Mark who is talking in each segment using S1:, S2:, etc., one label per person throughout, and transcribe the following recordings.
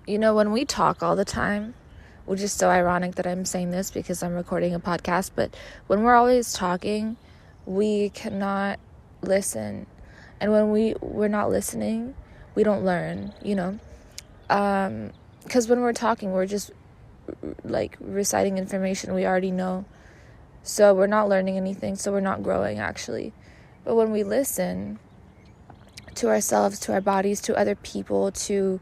S1: When we talk all the time, which is so ironic that I'm saying this because I'm recording a podcast, but when we're always talking, we cannot listen. And when we're not listening, we don't learn, because when we're talking, we're just like reciting information we already know. So we're not learning anything, so we're not growing actually. But when we listen to ourselves, to our bodies, to other people, to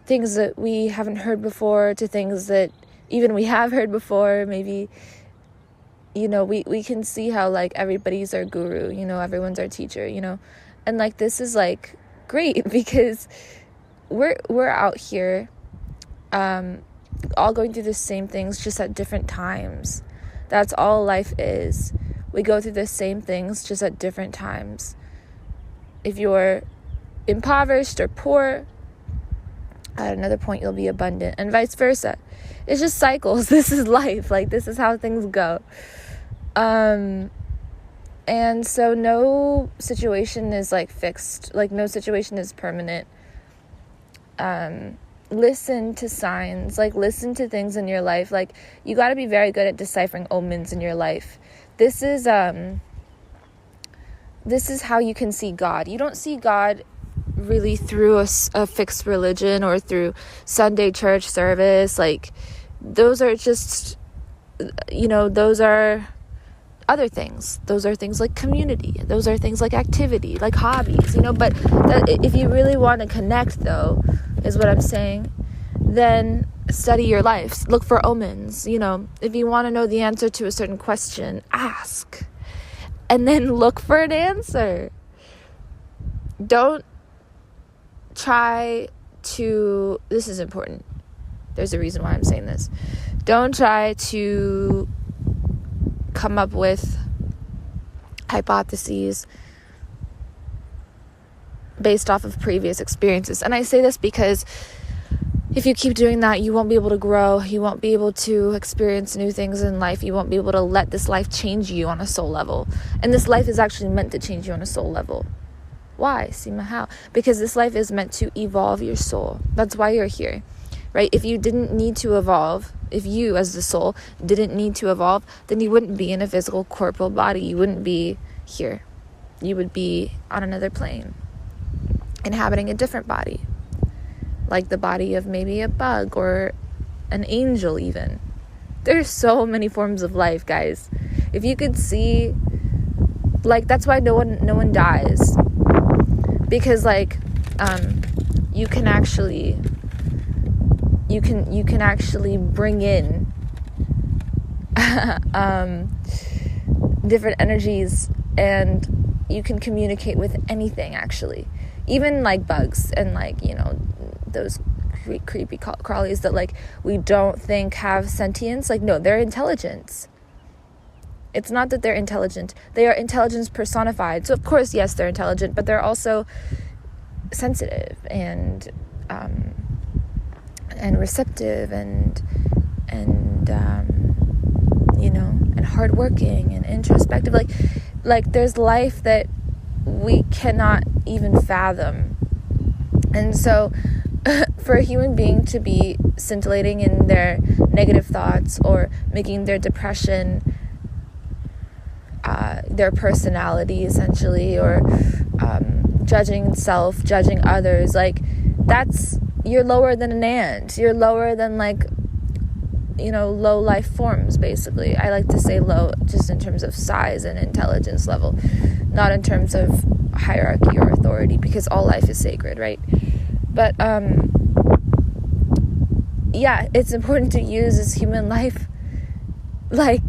S1: things that we haven't heard before, to things that even we have heard before, maybe, we can see how like everybody's our guru, everyone's our teacher, and like this is like great because we're out here all going through the same things just at different times. That's all life is. We go through the same things just at different times. If you're impoverished or poor, at another point you'll be abundant, and vice versa. It's just cycles. This is life. Like, this is how things go. And so no situation is like fixed. Like, no situation is permanent. Listen to signs. Like, listen to things in your life. Like, you got to be very good at deciphering omens in your life. This is how you can see God. You don't see God really through a fixed religion or through Sunday church service. Like, those are just, those are other things. Those are things like community. Those are things like activity, like hobbies, but if you really want to connect, though, is what I'm saying, then study your life. Look for omens. If you want to know the answer to a certain question, ask. And then look for an answer. Don't try to, this is important. There's a reason why I'm saying this. Don't try to come up with hypotheses based off of previous experiences. And I say this because if you keep doing that, you won't be able to grow. You won't be able to experience new things in life. You won't be able to let this life change you on a soul level. And this life is actually meant to change you on a soul level. Why? Seema, how? Because this life is meant to evolve your soul. That's why you're here, right? If you didn't need to evolve, if you as the soul didn't need to evolve, then you wouldn't be in a physical corporal body. You wouldn't be here. You would be on another plane, inhabiting a different body, like the body of maybe a bug or an angel even. There's so many forms of life, guys. If you could see, like, that's why no one dies. Because you can actually bring in different energies, and you can communicate with anything, actually. Even like bugs and those creepy crawlies that we don't think have sentience. No, they're intelligence. It's not that they're intelligent. They are intelligence personified. So of course, yes, they're intelligent, but they're also sensitive and receptive and hardworking and introspective. Like there's life that we cannot even fathom. And so for a human being to be scintillating in their negative thoughts or making their depression their personality essentially, or judging self, judging others, you're lower than an ant. You're lower than low life forms, basically. I like to say low just in terms of size and intelligence level, not in terms of hierarchy or authority, because all life is sacred, right? But it's important to use this human life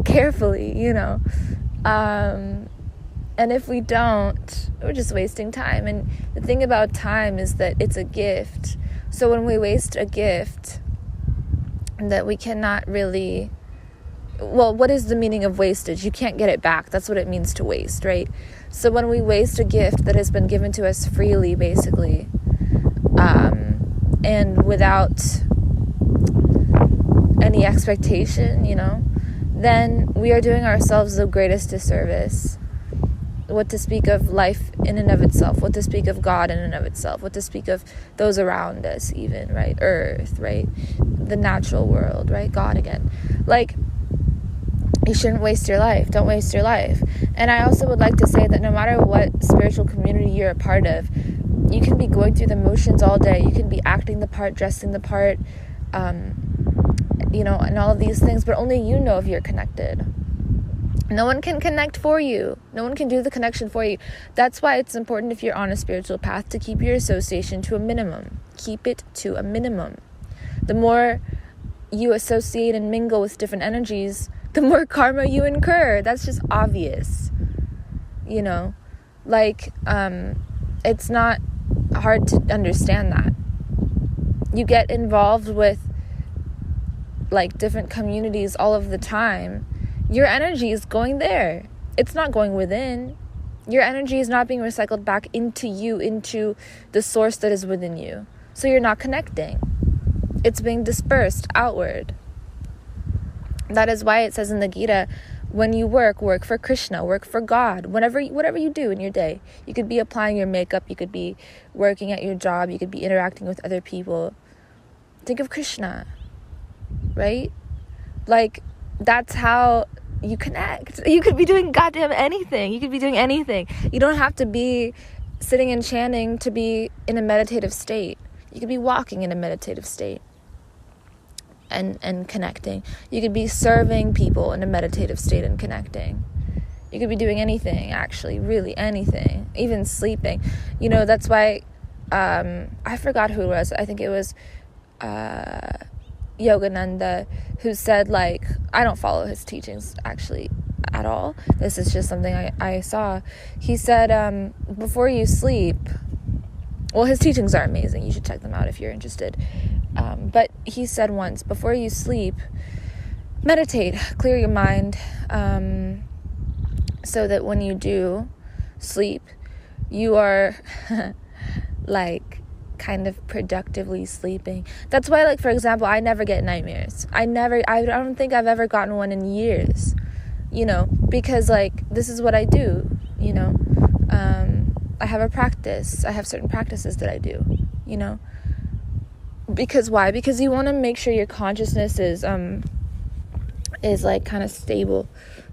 S1: carefully, and if we don't, we're just wasting time. And the thing about time is that it's a gift. So when we waste a gift that we cannot really, what is the meaning of wastage? You can't get it back. That's what it means to waste, right? So when we waste a gift that has been given to us freely, basically, and without any expectation, then we are doing ourselves the greatest disservice. what to speak of life in and of itself, what to speak of God in and of itself, what to speak of those around us even, right? Earth, right? The natural world, right? God again. Like, you shouldn't waste your life. Don't waste your life. And I also would like to say that no matter what spiritual community you're a part of, you can be going through the motions all day. You can be acting the part, dressing the part, and all of these things, but only you know if you're connected. No one can connect for you. No one can do the connection for you. That's why it's important, if you're on a spiritual path, to keep your association to a minimum. Keep it to a minimum. The more you associate and mingle with different energies, the more karma you incur. That's just obvious. It's not hard to understand that. You get involved with different communities all of the time. Your energy is going there. It's not going within. Your energy is not being recycled back into you, into the source that is within you. So you're not connecting. It's being dispersed outward. That is why it says in the Gita, when you work for Krishna, work for God. Whatever you do in your day. You could be applying your makeup. You could be working at your job. You could be interacting with other people. Think of Krishna, right? That's how you connect. You could be doing goddamn anything. You could be doing anything. You don't have to be sitting and chanting to be in a meditative state. You could be walking in a meditative state and connecting. You could be serving people in a meditative state and connecting. You could be doing anything, actually, really anything, even sleeping. That's why I forgot who it was. I think it was Yogananda, who said, I don't follow his teachings actually at all. This is just something I saw. He said, before you sleep, well, his teachings are amazing. You should check them out if you're interested. But he said once, before you sleep, meditate, clear your mind, so that when you do sleep, you are kind of productively sleeping. That's why, for example, I never get nightmares. I don't think I've ever gotten one in years, because this is what I do, I have a practice. I have certain practices that I do, because why? Because you want to make sure your consciousness is kind of stable,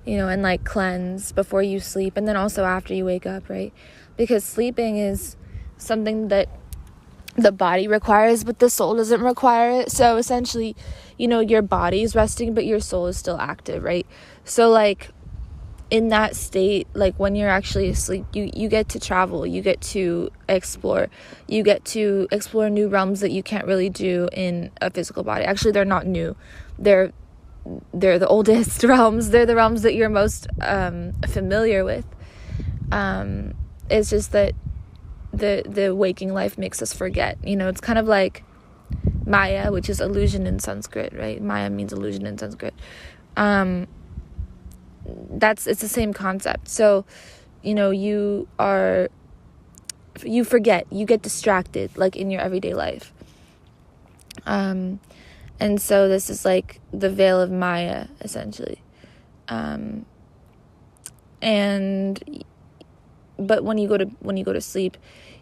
S1: and cleanse before you sleep, and then also after you wake up, right? Because sleeping is something that the body requires, but the soul doesn't require it. So essentially, your body is resting, but your soul is still active, right? So in that state, when you're actually asleep, you get to travel, you get to explore, you get to explore new realms that you can't really do in a physical body. Actually, they're not new. They're the oldest realms. They're the realms that you're most familiar with. It's just that the waking life makes us forget. It's kind of like Maya, which is illusion in Sanskrit, right? Maya means illusion in Sanskrit. It's the same concept. So, you forget, you get distracted, in your everyday life. And so this is the veil of Maya, essentially. But when you go to sleep,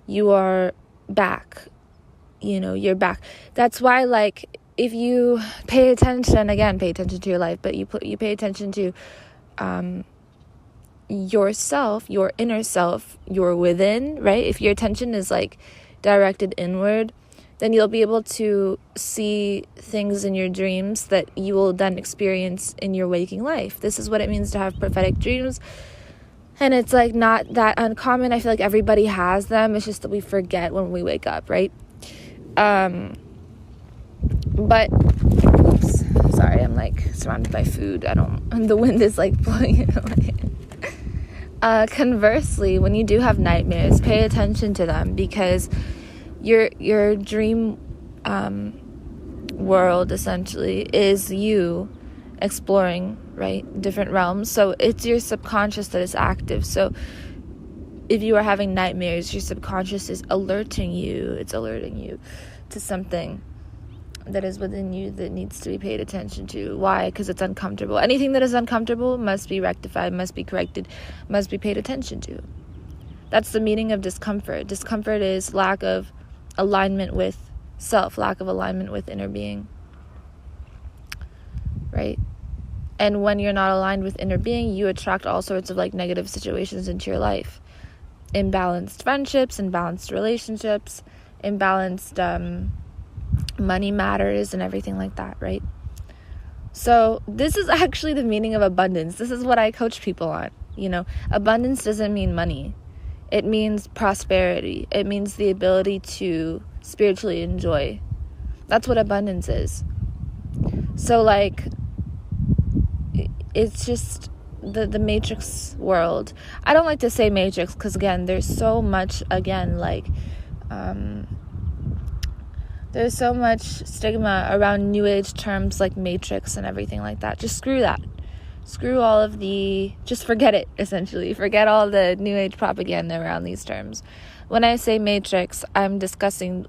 S1: you are back. You're back. That's why, if you pay attention to your life, but you pay attention to yourself, your inner self, your within, right? If your attention is directed inward, then you'll be able to see things in your dreams that you will then experience in your waking life. This is what it means to have prophetic dreams. And it's not that uncommon. I feel like everybody has them. It's just that we forget when we wake up, right? But oops, sorry, I'm surrounded by food. The wind is blowing it away. Conversely, when you do have nightmares, pay attention to them, because your dream world essentially is you exploring, right, different realms. So it's your subconscious that is active. So if you are having nightmares, your subconscious is alerting you. It's alerting you to something that is within you that needs to be paid attention to. Why? Because it's uncomfortable. Anything that is uncomfortable must be rectified, must be corrected, must be paid attention to. That's the meaning of discomfort. Discomfort is lack of alignment with self, lack of alignment with inner being, right? And when you're not aligned with inner being, you attract all sorts of like negative situations into your life. Imbalanced friendships, imbalanced relationships, imbalanced money matters and everything like that, right? So this is actually the meaning of abundance. This is what I coach people on. Abundance doesn't mean money. It means prosperity. It means the ability to spiritually enjoy. That's what abundance is. So like, it's just the matrix world. I don't like to say matrix because again, there's so much, there's so much stigma around new age terms like matrix and everything like that. Just screw that. Screw all of just forget it, essentially. Forget all the new age propaganda around these terms. When I say matrix, I'm discussing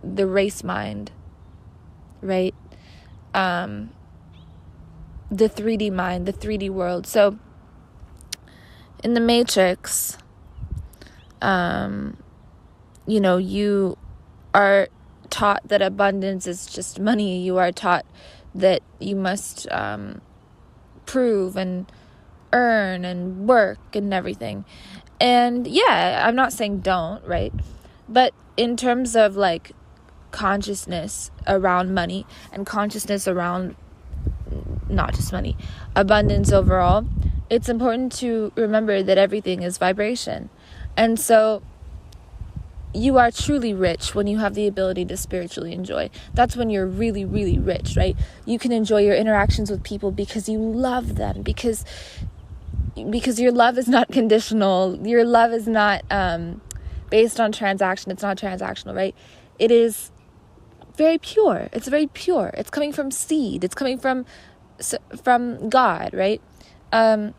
S1: the race mind, right? The 3D mind, the 3D world. So in the matrix, you are taught that abundance is just money. You are taught that you must prove and earn and work and everything. And yeah, I'm not saying don't, right? But in terms of like consciousness around money and consciousness around not just money, abundance overall, it's important to remember that everything is vibration. And so you are truly rich when you have the ability to spiritually enjoy. That's when you're really, really rich, right? You can enjoy your interactions with people because you love them, because your love is not conditional. Your love is not based on transaction. It's not transactional, right? It is very pure. It's very pure. It's coming from seed. It's coming from God, right? In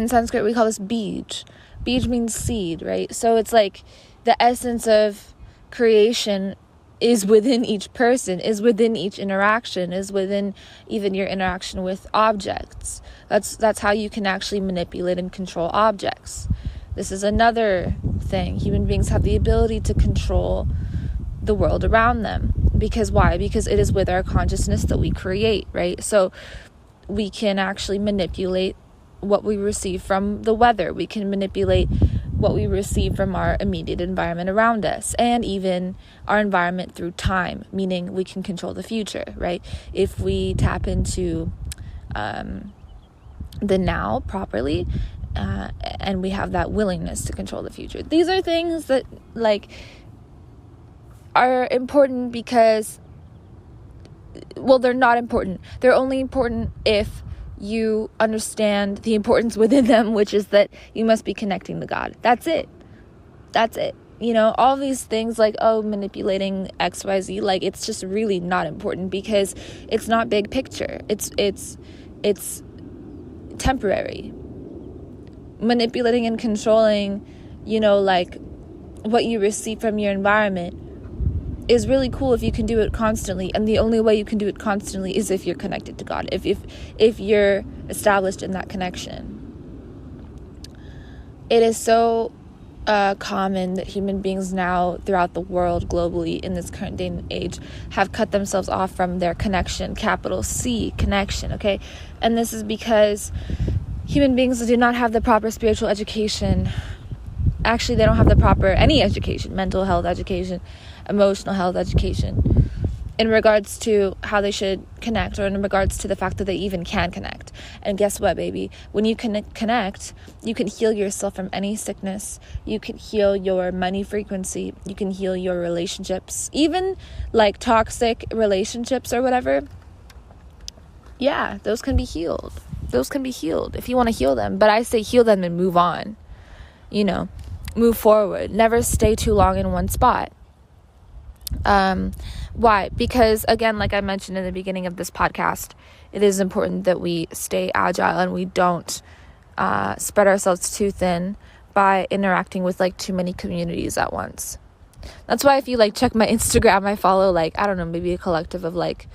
S1: Sanskrit, we call this bij. Bij means seed, right? So it's like the essence of creation is within each person, is within each interaction, is within even your interaction with objects. That's how you can actually manipulate and control objects. This is another thing. Human beings have the ability to control the world around them. Because why? Because it is with our consciousness that we create, right? So we can actually manipulate what we receive from the weather. We can manipulate what we receive from our immediate environment around us, and even our environment through time, meaning we can control the future, right? If we tap into the now properly, and we have that willingness to control the future. These are things that are important because, they're not important. They're only important if you understand the importance within them, which is that you must be connecting to God. That's it. All these things like, manipulating XYZ, it's just really not important because it's not big picture. It's temporary. Manipulating and controlling, what you receive from your environment is really cool if you can do it constantly, and the only way you can do it constantly is if you're connected to God, if you're established in that connection. It is so common that human beings now throughout the world, globally, in this current day and age, have cut themselves off from their connection, capital C, connection, okay? And this is because human beings do not have the proper spiritual education. Actually, they don't have the proper any education, mental health education, emotional health education, in regards to how they should connect, or in regards to the fact that they even can connect. And guess what, baby? When you can connect, you can heal yourself from any sickness. You can heal your money frequency. You can heal your relationships, even like toxic relationships or whatever. Yeah, those can be healed. Those can be healed if you want to heal them. But I say heal them and move on. Move forward. Never stay too long in one spot. Why? Because again, like I mentioned in the beginning of this podcast, it is important that we stay agile and we don't spread ourselves too thin by interacting with too many communities at once. That's why if you like check my Instagram, I follow like, I don't know, maybe a collective of like,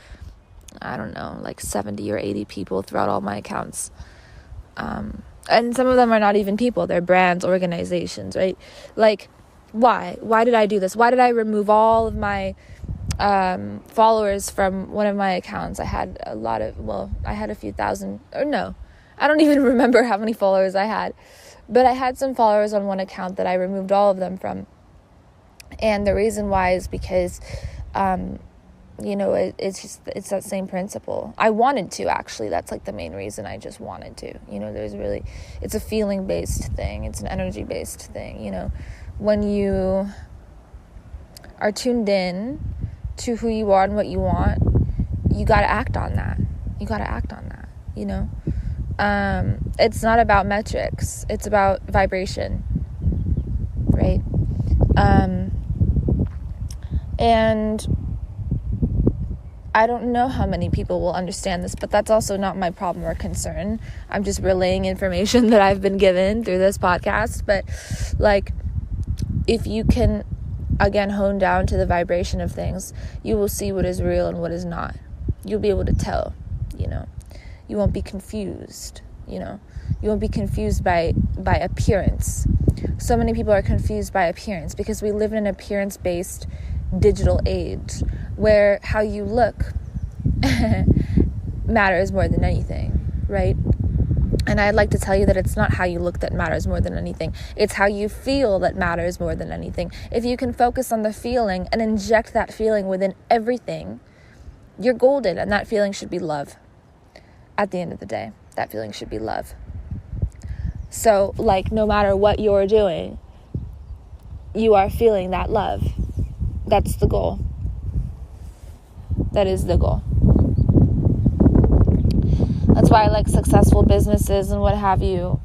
S1: I don't know, like 70 or 80 people throughout all my accounts. And some of them are not even people, they're brands, organizations, right? Like, why did I do this? Why did I remove all of my followers from one of my accounts? I had a few thousand, or no, I don't even remember how many followers I had, but I had some followers on one account that I removed all of them from. And the reason why is because it's that same principle. I wanted to, actually. That's like the main reason. I just wanted to. It's a feeling-based thing. It's an energy-based thing. When you are tuned in to who you are and what you want, you got to act on that. It's not about metrics. It's about vibration, right? And I don't know how many people will understand this, but that's also not my problem or concern. I'm just relaying information that I've been given through this podcast. But like, if you can, again, hone down to the vibration of things, you will see what is real and what is not. You'll be able to tell, You won't be confused, You won't be confused by appearance. So many people are confused by appearance because we live in an appearance-based digital age where how you look matters more than anything, right? And I'd like to tell you that it's not how you look that matters more than anything. It's how you feel that matters more than anything. If you can focus on the feeling and inject that feeling within everything, you're golden, and that feeling should be love. At the end of the day, that feeling should be love. So, like, no matter what you're doing, you are feeling that love. That's the goal. That is the goal. That's why I like successful businesses and what have you.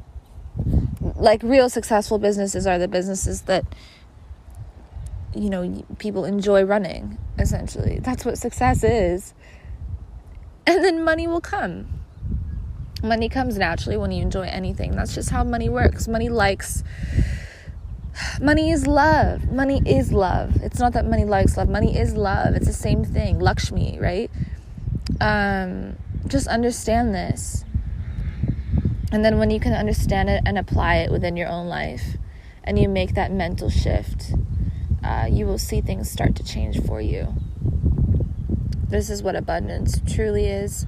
S1: Like, real successful businesses are the businesses that, people enjoy running, essentially. That's what success is. And then money will come. Money comes naturally when you enjoy anything. That's just how money works. Money is love. Money is love. It's not that money likes love. Money is love. It's the same thing. Lakshmi, right? Just understand this. And then when you can understand it and apply it within your own life, and you make that mental shift, you will see things start to change for you. This is what abundance truly is.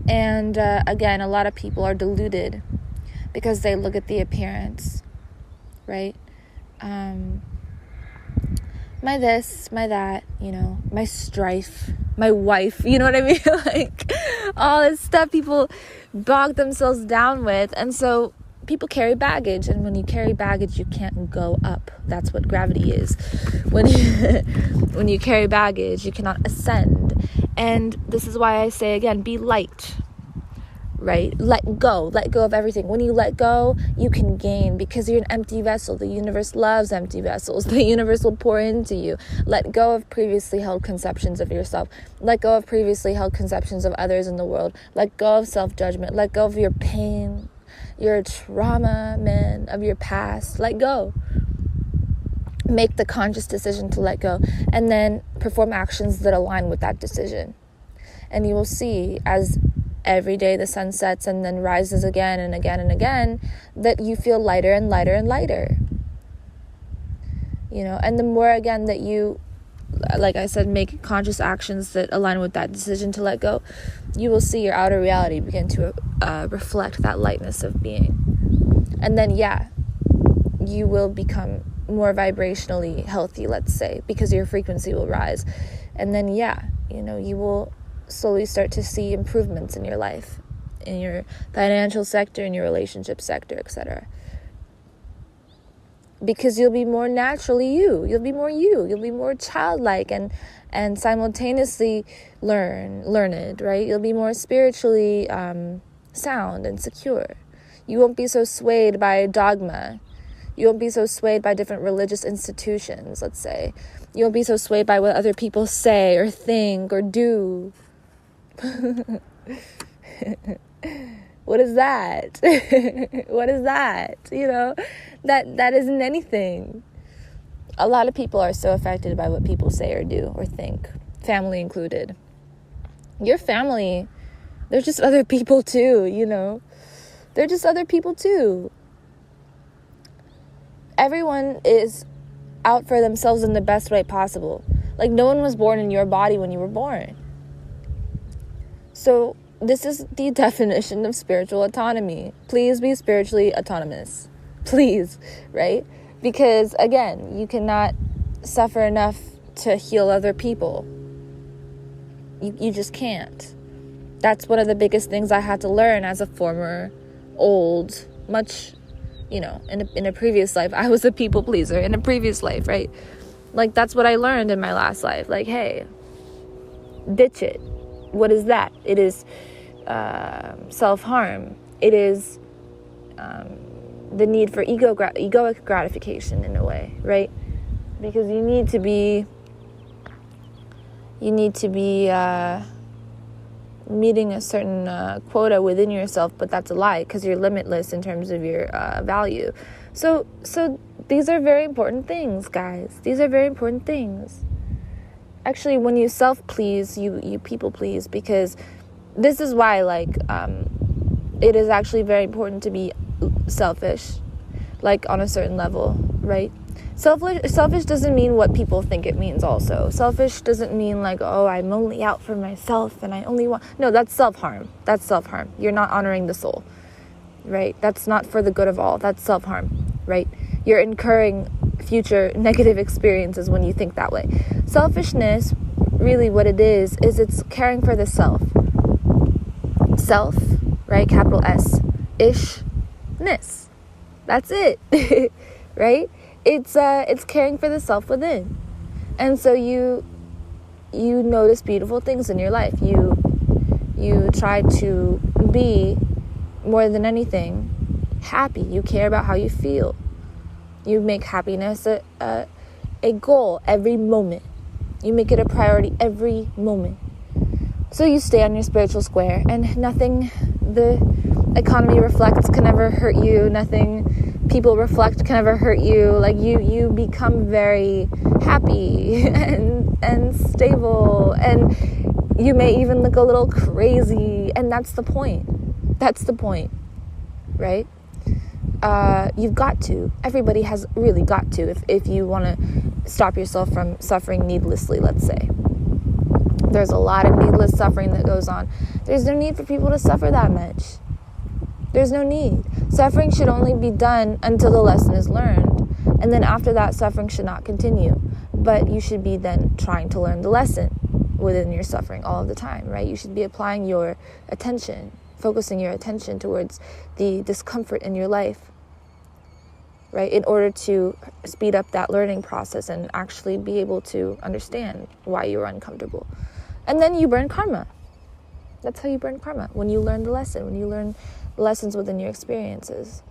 S1: And again, a lot of people are deluded because they look at the appearance, right? My this, my that, my strife, my wife, you know what I mean? Like, all this stuff people bog themselves down with. And so people carry baggage, and when you carry baggage, you can't go up. That's what gravity is. When you carry baggage, you cannot ascend. And this is why I say again, be light, right? Let go of everything. When you let go, you can gain, because you're an empty vessel. The universe loves empty vessels. The universe will pour into you. Let go of previously held conceptions of yourself. Let go of previously held conceptions of others in the world. Let go of self-judgment. Let go of your pain, your trauma, of your past. Let go. Make the conscious decision to let go, and then perform actions that align with that decision. And you will see, as every day the sun sets and then rises again and again and again, that you feel lighter and lighter and lighter. And the more, again, that you, like I said, make conscious actions that align with that decision to let go, you will see your outer reality begin to reflect that lightness of being. And then, you will become more vibrationally healthy, let's say, because your frequency will rise. And then, you will slowly start to see improvements in your life, in your financial sector, in your relationship sector, etc. Because you'll be more naturally you. You'll be more you. You'll be more childlike and simultaneously learned, right? You'll be more spiritually sound and secure. You won't be so swayed by dogma. You won't be so swayed by different religious institutions, let's say. You won't be so swayed by what other people say or think or do. What is that? What is that? That isn't anything. A lot of people are so affected by what people say or do or think, family included. Your family, they're just other people too, you know. They're just other people too. Everyone is out for themselves in the best way possible. Like, no one was born in your body when you were born. So this is the definition of spiritual autonomy. Please be spiritually autonomous. Please, right? Because, again, you cannot suffer enough to heal other people. You just can't. That's one of the biggest things I had to learn as a former, old, much, you know, in a previous life. I was a people pleaser in a previous life, right? Like, that's what I learned in my last life. Like, hey, ditch it. What is that? It is self-harm. It is the need for egoic gratification in a way, right? Because you need to be meeting a certain quota within yourself, but that's a lie because you're limitless in terms of your value. So these are very important things, guys. These are very important things. Actually, when you self-please, you people-please, because this is why, like, it is actually very important to be selfish, like, on a certain level, right? Selfish doesn't mean what people think it means also. Selfish doesn't mean, like, oh, I'm only out for myself and I only want... No, that's self-harm. That's self-harm. You're not honoring the soul, right? That's not for the good of all. That's self-harm, right? You're incurring future negative experiences when you think that way. Selfishness, really what it is it's caring for the self. Self, right? Capital S. Ishness. That's it. Right? It's caring for the self within. And so you notice beautiful things in your life. You try to be, more than anything, happy. You care about how you feel. You make happiness a goal every moment. You make it a priority every moment. So you stay on your spiritual square, and nothing the economy reflects can ever hurt you. Nothing people reflect can ever hurt you. Like, you become very happy and stable, and you may even look a little crazy, and that's the point. That's the point, right? You've got to. Everybody has really got to, if you want to stop yourself from suffering needlessly, let's say. There's a lot of needless suffering that goes on. There's no need for people to suffer that much. There's no need. Suffering should only be done until the lesson is learned. And then after that, suffering should not continue. But you should be then trying to learn the lesson within your suffering all of the time, right? You should be applying your attention, focusing your attention towards the discomfort in your life, right? In order to speed up that learning process and actually be able to understand why you're uncomfortable. And then you burn karma. That's how you burn karma. When you learn the lesson, when you learn lessons within your experiences.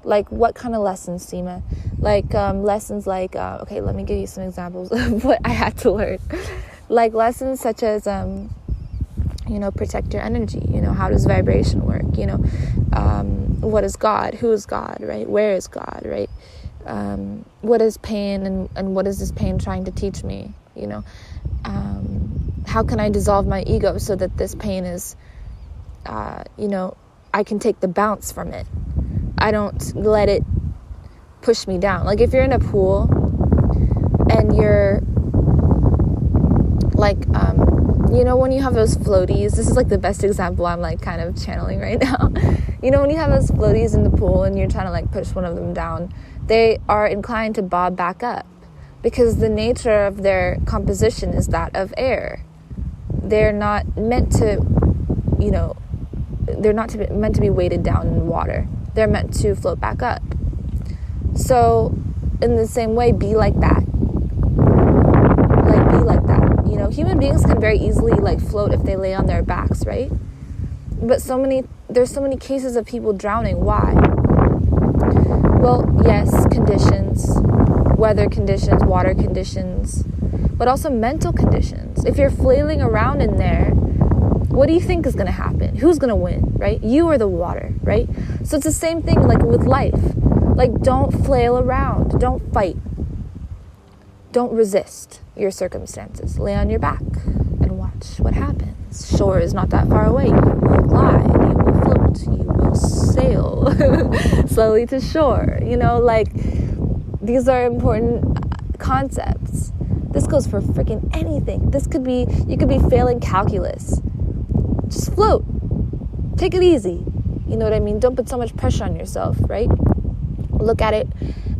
S1: Like, what kind of lessons, Seema? Like, lessons like, okay, let me give you some examples of what I had to learn. Like, lessons such as, protect your energy. How does vibration work? What is God? Who is God, right? Where is God, right? What is pain, and what is this pain trying to teach me? How can I dissolve my ego so that this pain is, I can take the bounce from it. I don't let it push me down. Like, if you're in a pool and you're like, when you have those floaties, this is like the best example I'm like kind of channeling right now. When you have those floaties in the pool and you're trying to like push one of them down, they are inclined to bob back up because the nature of their composition is that of air. They're not meant to, meant to be weighted down in water. They're meant to float back up. So, in the same way, be like that. Be like that. Human beings can very easily like float if they lay on their backs, right? But there's so many cases of people drowning. Why? Well, yes, conditions, weather conditions, water conditions, but also mental conditions. If you're flailing around in there, what do you think is going to happen? Who's going to win, right? You or the water, right? So it's the same thing like with life. Like, don't flail around. Don't fight. Don't resist your circumstances. Lay on your back and watch what happens. Shore is not that far away. You will glide, you will float, you will sail slowly to shore. These are important concepts. This goes for freaking anything. You could be failing calculus. Just float. Take it easy. You know what I mean? Don't put so much pressure on yourself, right? Look at it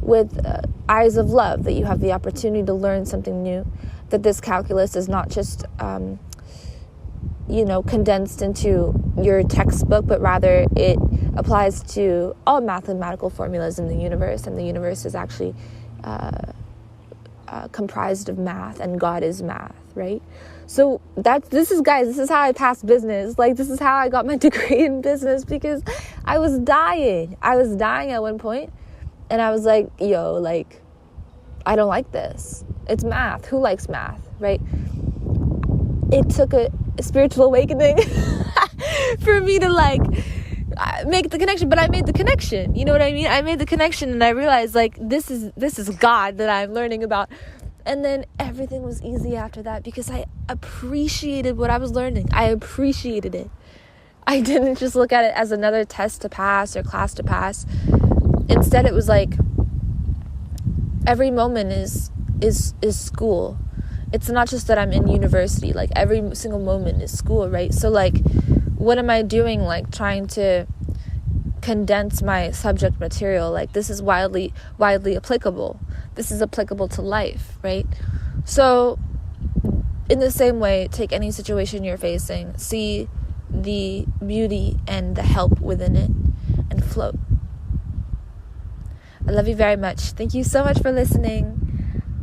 S1: with eyes of love, that you have the opportunity to learn something new, that this calculus is not just, condensed into your textbook, but rather it applies to all mathematical formulas in the universe, and the universe is actually comprised of math, and God is math, right? So this is how I passed business. This is how I got my degree in business, because I was dying. I was dying at one point, and I was like, I don't like this. It's math. Who likes math, right? It took a spiritual awakening for me to make the connection, but I made the connection. You know what I mean? I made the connection, and I realized this is God that I'm learning about. And then everything was easy after that, because I appreciated what I was learning. I appreciated it. I didn't just look at it as another test to pass or class to pass. Instead, it was every moment is school. It's not just that I'm in university. Every single moment is school, right? So what am I doing? Trying to condense my subject material. This is widely applicable. This is applicable to life, right? So in the same way, take any situation you're facing, see the beauty and the help within it, and float. I love you very much. Thank you so much for listening.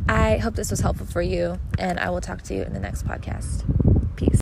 S1: I hope this was helpful for you, and I will talk to you in the next podcast.